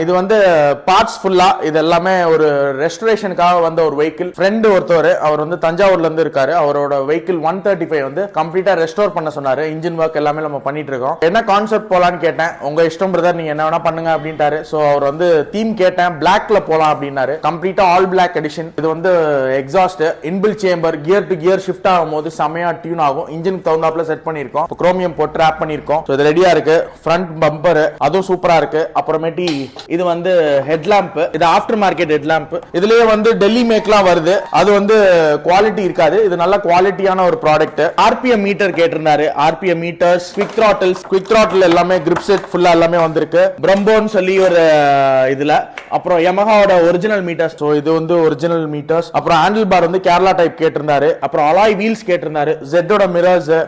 இது வந்து பார்ட்ஸ் ஃபுல்லா இது எல்லாமே ஒரு ரெஸ்டரேஷனுக்காக வந்த ஒரு வெஹிக்கிள். ஃப்ரெண்ட் ஒருத்தவர் அவர் வந்து தஞ்சாவூர்ல இருந்து இருக்காரு. அவரோட வெஹிக்கிள் 135 வந்து கம்ப்ளீட்டா ரெஸ்டோர் பண்ண சொன்னாரு. இன்ஜின் ஒர்க் எல்லாமே நம்ம பண்ணிட்டு இருக்கோம். என்ன கான்செப்ட் போலான்னு கேட்டேன். உங்க இஷ்டம் பிரதர், நீங்க என்ன வேணா பண்ணுங்க அப்படின்ட்டாரு. சோ அவர் வந்து தீம் கேட்டேன், பிளாக்ல போலாம் அப்படின்னாரு. கம்ப்ளீட்டா ஆல் பிளாக் எடிஷன். இது வந்து எக்ஸாஸ்ட், இன்பில் chamber, gear to gear shift ஆகும் போது செமையா டியூன் ஆகும். இன்ஜினுக்கு தகுந்தாப்புல செட் பண்ணிருக்கோம். குரோமியம் போட்டு ரேப் பண்ணிருக்கோம். இது ரெடியா இருக்கு. ஃப்ரண்ட் பம்பர் அதுவும் சூப்பரா இருக்கு. அப்புறமேட்டி இது வந்து ஹெட்லாம்ப். இது ஆஃப்டர் மார்க்கெட் ஹெட்லாம்ப். இதுலயே வந்து டெல்லி மேக்லாம் வருது. அது வந்து குவாலிட்டி இருக்காது. இது நல்ல குவாலிட்டியான ஒரு ப்ராடக்ட். ஆர்பிஎம் மீட்டர் கேட்டிருந்தாரு. ஆர்பிஎம் மீட்டர்ஸ், குவிக் த்ராட்டில் எல்லாமே கிரிப் செட் ஃபுல்லா எல்லாமே வந்திருக்கு. பிரம்போன்னு சொல்லி ஒரு இதுல. அப்புறம் யமஹாவோட ஒரிஜினல் மீட்டர்ஸ். சோ இது வந்து ஒரிஜினல் மீட்டர்ஸ். அப்புறம் ஹேண்டில் பார் வந்து கேரளா டைப் கேட்டிருந்தாரு. அப்புறம் அலாய் வீல்ஸ் கேட்டிருந்தாரு. ஜெட்டோட மிரர்ஸ்,